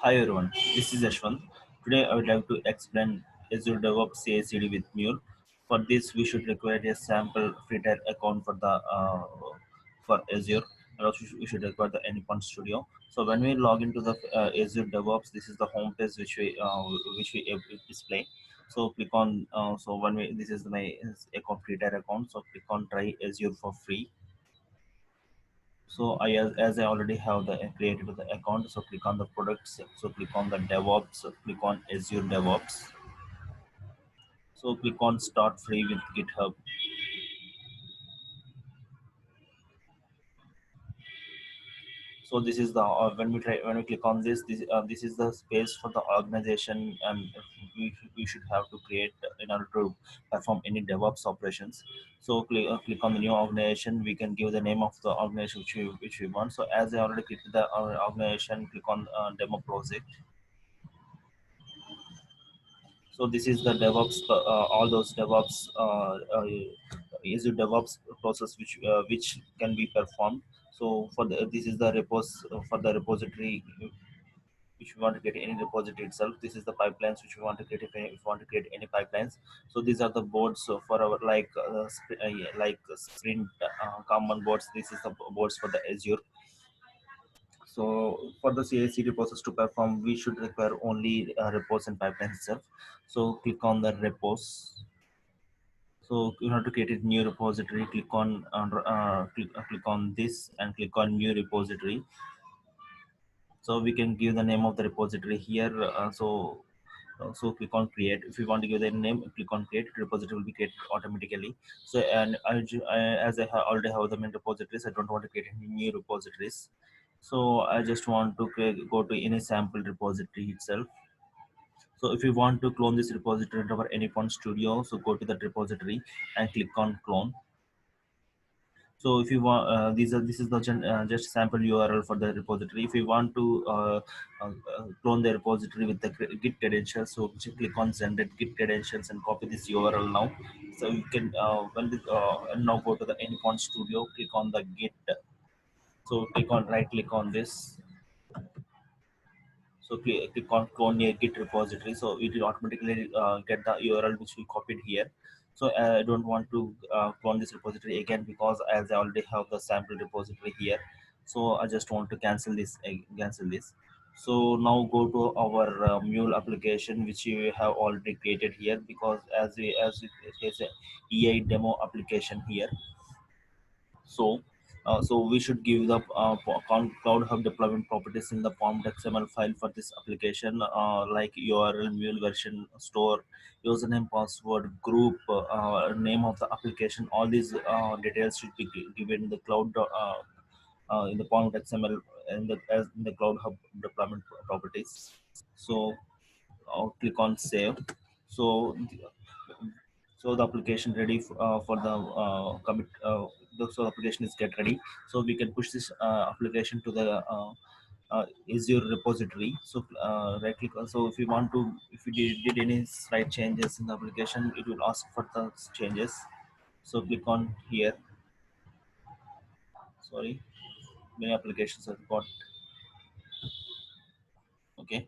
Hi everyone, this is Ashwant. Today I would like to explain Azure DevOps CI/CD with Mule. For this, we should require a sample free tier account for the for Azure, and also we should require the Anypoint Studio. So when we log into the Azure DevOps, this is the home page which we display. So click on so when we this is my account free tier account. So click on try Azure for free. So as I already have the created the account, so click on the products, so click on the DevOps, so click on Azure DevOps. So click on start free with GitHub. So this is the when we click on this is the space for the organization, and we should have to create in order to perform any DevOps operations. So click on the new organization. We can give the name of the organization which we want. So as I already clicked the organization, click on demo project. So this is the DevOps, all those DevOps, is a DevOps process which can be performed. So for the this is the repos for the repository which we want to get any repository itself. This is the pipelines which we want to create if we want to create any pipelines. So these are the boards for our like sprint common boards. This is the boards for the Azure. So for the CI/CD process to perform, we should require only repos and pipelines itself. So click on the repos. So you have to create a new repository. Click on this and click on new repository. So we can give the name of the repository here. So click on create. If you want to give the name, click on create. Repository will be created automatically. So and as already have the main repositories, I don't want to create any new repositories. So I just want to go to any sample repository itself. So if you want to clone this repository into our Anypoint Studio, so go to that repository and click on clone. So if you want, this is the just sample URL for the repository. If you want to clone the repository with the Git credentials, so just click on generate Git credentials and copy this URL now. So you can and now go to the Anypoint Studio, click on the Git. So click on right click on this. So click on clone near Git repository. So it will automatically get the URL which we copied here. So I don't want to clone this repository again because as I already have the sample repository here. So I just want to cancel this. Cancel this. So now go to our Mule application which you have already created here, because it is a EI demo application here. So we should give the Cloud Hub deployment properties in the pom.xml file for this application, like URL, mule version, store, username, password, group, name of the application. All these details should be given in the in the pom.xml in the Cloud Hub deployment properties. So click on save. So so the application ready for the commit so the application is get ready, so we can push this application to the Azure repository. So right click so if you want to, if you did any slight changes in the application, it will ask for the changes. So click on here. Sorry, many applications have got. Okay,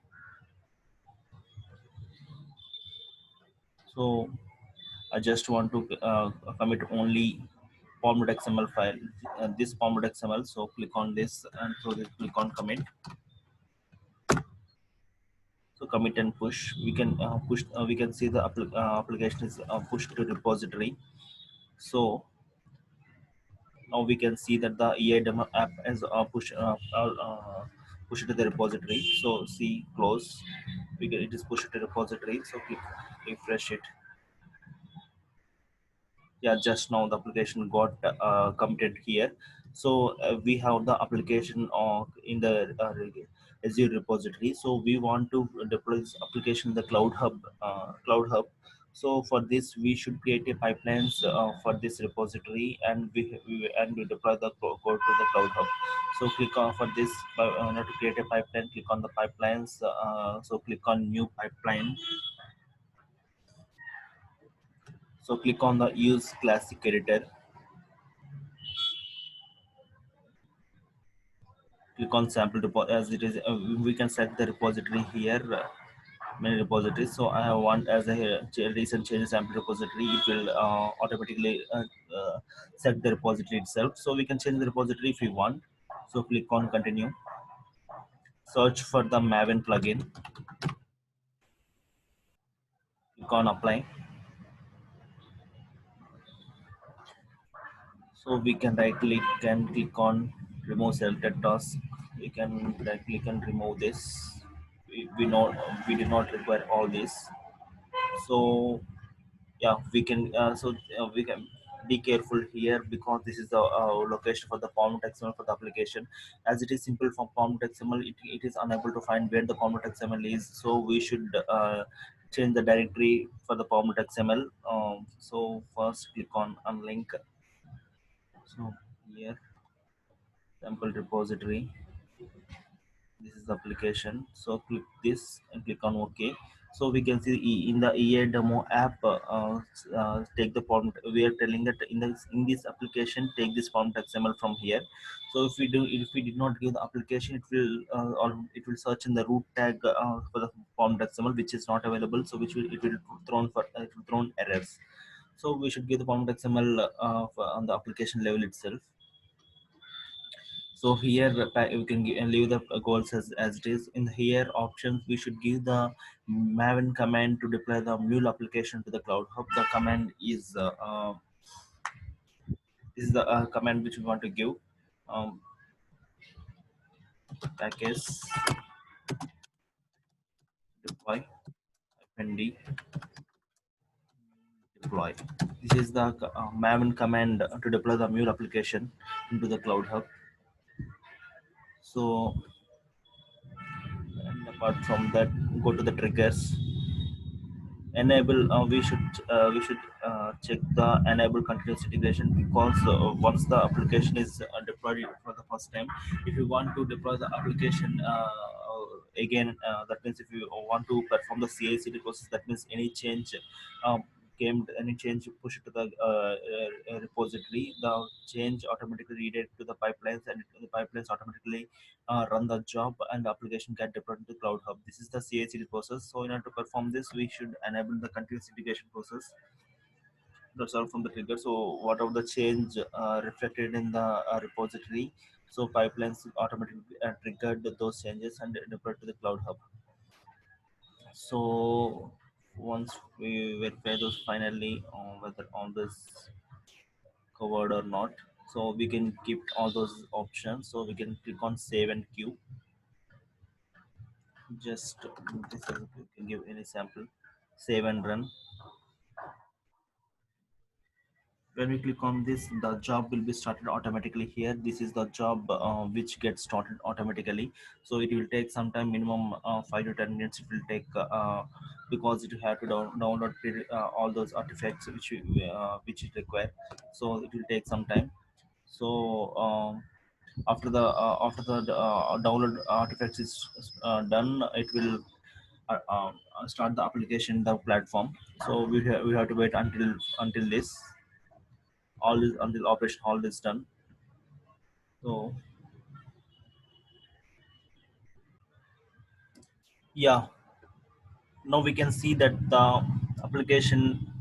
so I just want to commit only pom.xml file, this pom.xml. So click on this and so click on commit. So commit and push. We can push. We can see the application is pushed to repository. So now we can see that the EA demo app is pushed to the repository. So see close. It is pushed to repository. So click refresh it. Yeah, just now the application got committed here. So we have the application in the Azure repository. So we want to deploy this application in the Cloud Hub. So for this we should create a pipelines for this repository, and we deploy the code to the Cloud Hub. So click on for this to create a pipeline, click on the pipelines. So click on new pipeline. So click on the use classic editor. Click on sample repo as it is. We can select the repository here. Many repositories. So I have one as a recent change sample repository. It will automatically set the repository itself. So we can change the repository if we want. So click on continue. Search for the Maven plugin. Click on apply. So we can right click and click on remove selected task. We can right click and remove this. We know we do not require all this. So yeah, we can we can be careful here because this is the location for the form xml for the application. As it is simple from form xml, it is unable to find where the form xml is, so we should change the directory for the form xml. So first click on unlink. So here sample repository, this is the application. So click this and click on ok. So we can see in the EA demo app, take the form. We are telling that in this application take this form xml from here. So if we did not give the application, it will or it will search in the root tag for the form xml, which is not available. So which will it will it will thrown errors. So we should give the form xml on the application level itself. So here we can leave the goals as it is. In here options, we should give the Maven command to deploy the mule application to the cloud hub. The command is the command which we want to give. um, Package deploy fnd deploy. This is the Maven command to deploy the mule application into the cloud hub. So and apart from that, go to the triggers. Enable, we should check the enable continuous integration, because once the application is deployed for the first time, if you want to deploy the application again, that means if you want to perform the CI/CD process, that means any change any change, you push it to the repository, the change automatically read to the pipelines, and the pipelines automatically run the job, and the application get deployed to Cloud Hub. This is the CI/CD process. So in order to perform this, we should enable the continuous integration process. That's all from the trigger. So whatever the change reflected in the repository, so pipelines automatically triggered those changes and deployed to the Cloud Hub. So once we verify those finally, whether all this covered or not, so we can keep all those options. So we can click on save and queue. Just this is, you can give any sample, save and run. When we click on this, the job will be started automatically here. This is the job which gets started automatically. So it will take some time, minimum 5 to 10 minutes it will take, because it have to download all those artifacts which it require. So it will take some time. So after the download artifacts is done, it will start the application, the platform. So we have to wait until this all is until operation all is done. So yeah, now we can see that the application.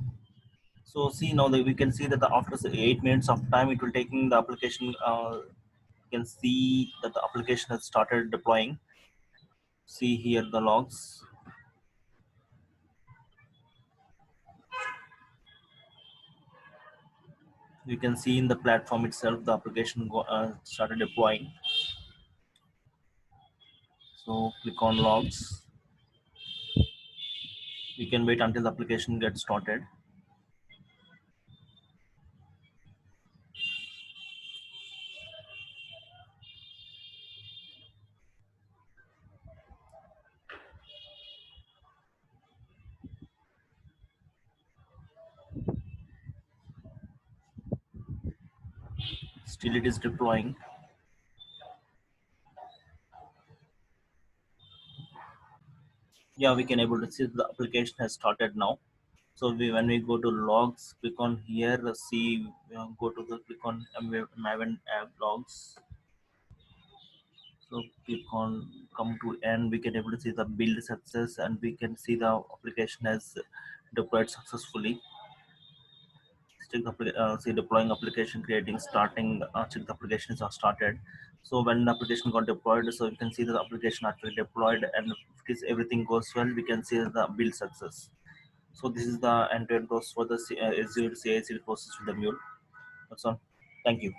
So see now that we can see that after 8 minutes of time it will taking the application. You can see that the application has started deploying. See here the logs. You can see in the platform itself the application started deploying. So click on logs. We can wait until the application gets started. Still it is deploying. Yeah, we can able to see the application has started now. So when we go to logs, click on here, see, go to the click on Maven app logs. So click on come to end, we can able to see the build success, and we can see the application has deployed successfully. Check the see deploying application, creating, starting, check the applications are started. So when the application got deployed, so you can see that the application actually deployed, and if everything goes well, we can see the build success. So this is the end-to-end process for the Azure CI/CD process with the Mule. That's all. Thank you.